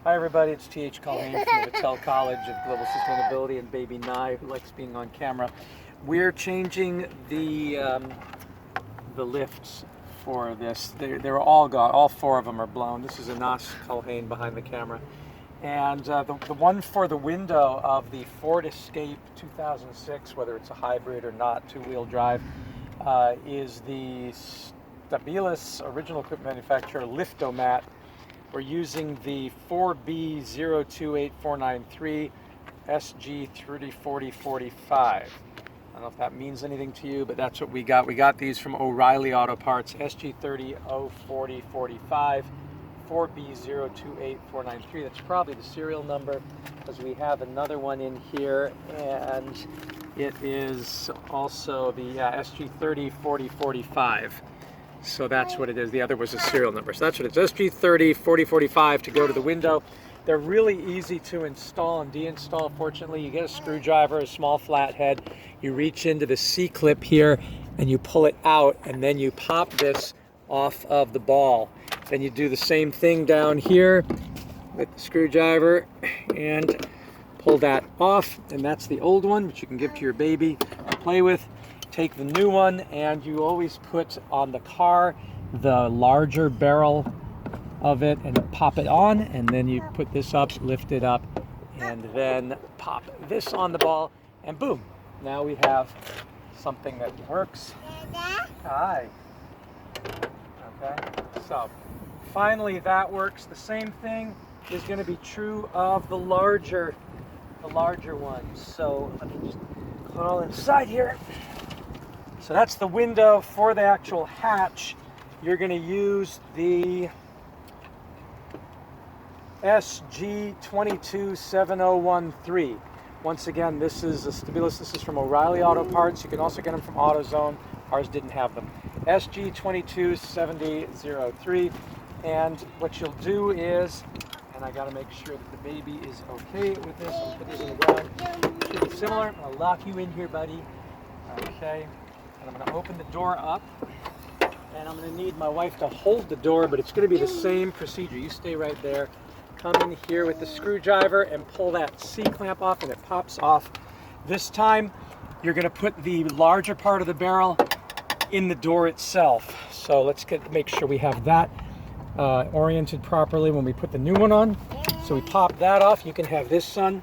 Hi everybody, it's T.H. Culhane from the Battelle College of Global Sustainability and Baby Nye, who likes being on camera. We're changing the lifts for this. They're all gone. All four of them are blown. This is Anas Culhane behind the camera. And the one for the window of the Ford Escape 2006, whether it's a hybrid or not, two-wheel drive, is the Stabilis original equipment manufacturer Liftomat. We're using the 4B028493 SG304045. I don't know if that means anything to you, but that's what we got. We got these from O'Reilly Auto Parts, SG304045, 4B028493. That's probably the serial number, because we have another one in here, and it is also the SG304045. So that's what it is. The other was a serial number. So that's what it is. SG304045 to go to the window. They're really easy to install and deinstall. Fortunately, you get a screwdriver, a small flathead. You reach into the C-clip here and you pull it out, and then you pop this off of the ball. Then you do the same thing down here with the screwdriver and pull that off. And that's the old one, which you can give to your baby to play with. Take the new one, and you always put on the car the larger barrel of it and pop it on, and then you put this up, lift it up, and then pop this on the ball, and boom, now we have something that works. Hi. Okay, so finally that works. The same thing is going to be true of the larger ones. So let me just put it all inside here. So that's the window. For the actual hatch, you're going to use the SG22713. Once again, this is a Stabilis. This is from O'Reilly Auto Parts. You can also get them from AutoZone. Ours didn't have them. SG22703. And what you'll do is, and I got to make sure that the baby is okay with this. I'll put this in the ground. Should be similar. I'll lock you in here, buddy. Okay. And I'm going to open the door up, and I'm going to need my wife to hold the door, but it's going to be the same procedure. You stay right there. Come in here with the screwdriver and pull that C-clamp off, and it pops off. This time, you're going to put the larger part of the barrel in the door itself. So let's make sure we have that oriented properly when we put the new one on. So we pop that off. You can have this, son.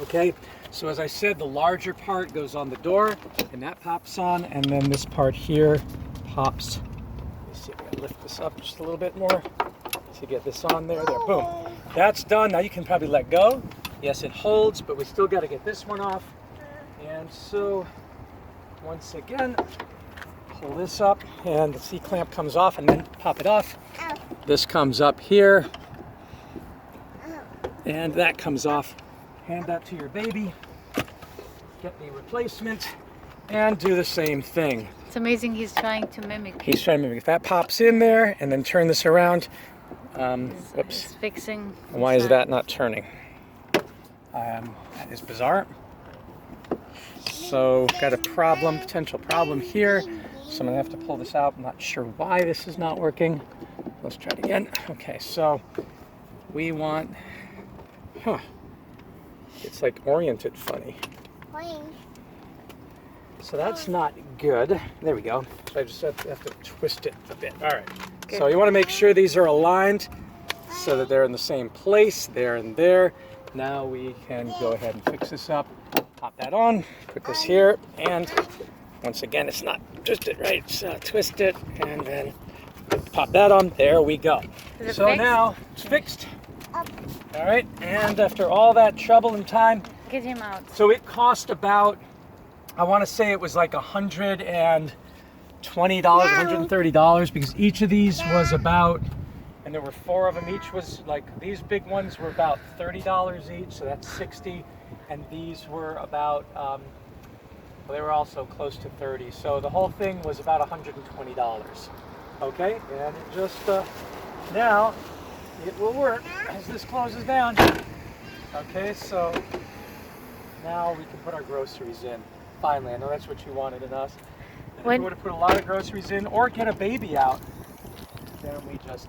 Okay. So as I said, the larger part goes on the door, and that pops on, and then this part here pops. Let me see if I can lift this up just a little bit more to get this on there. There, boom. That's done. Now you can probably let go. Yes, it holds, but we still got to get this one off. And so, once again, pull this up, and the C-clamp comes off, and then pop it off. This comes up here, and that comes off. Hand that to your baby, get the replacement, and do the same thing. It's amazing he's trying to mimic. He's trying to mimic. If that pops in there, and then turn this around. Whoops. He's fixing. Why is that not turning? That is bizarre. So, got a problem, potential problem here. So I'm gonna have to pull this out. I'm not sure why this is not working. Let's try it again. Okay, so we want, it's like oriented funny. So that's not good. There we go. So I just have to twist it a bit. All right. So you want to make sure these are aligned so that they're in the same place, there and there. Now we can go ahead and fix this up. Pop that on, put this here, and once again, it's not twisted right. So twist it, and then pop that on. There we go. So fixed? Now it's fixed. All right, and after all that trouble and time, Get him out. so it cost about, I want to say it was like $120, $130, because each of these was about, and there were 4 of them, each was like, these big ones were about $30 each, so that's 60, and these were about, well, they were also close to 30, so the whole thing was about $120. Okay, and it just, now, it will work as this closes down. Okay, so now we can put our groceries in. Finally, I know that's what you wanted in us. And if you want to put a lot of groceries in, or get a baby out, then we just.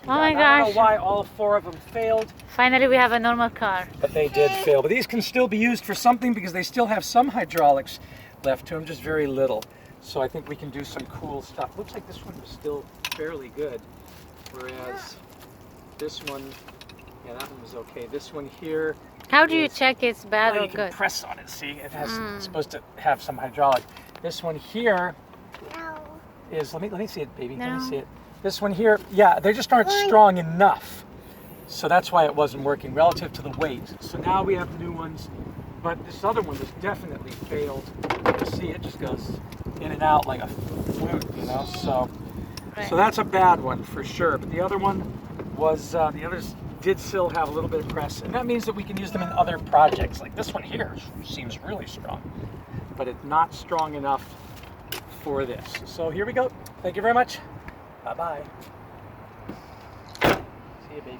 Oh my I don't gosh. know why all 4 of them failed, Finally, we have a normal car. but they did fail. But these can still be used for something because they still have some hydraulics left to them, just very little. So I think we can do some cool stuff. Looks like this one was still fairly good, whereas this one, yeah, that one was okay. This one here, How do you Yes. check it's bad well, or you can good? press on it. See, it has. It's supposed to have some hydraulic. This one here is. Let me see it, baby. Let No. me see it. This one here, yeah, they just aren't strong enough. So that's why it wasn't working relative to the weight. So now we have new ones, but this other one has definitely failed. You see, it just goes in and out like a flute, you know. So Right. that's a bad one for sure. But the other one was the others did still have a little bit of press, and that means that we can use them in other projects. Like this one here seems really strong, but it's not strong enough for this. So here we go. Thank you very much. Bye bye. See you, baby.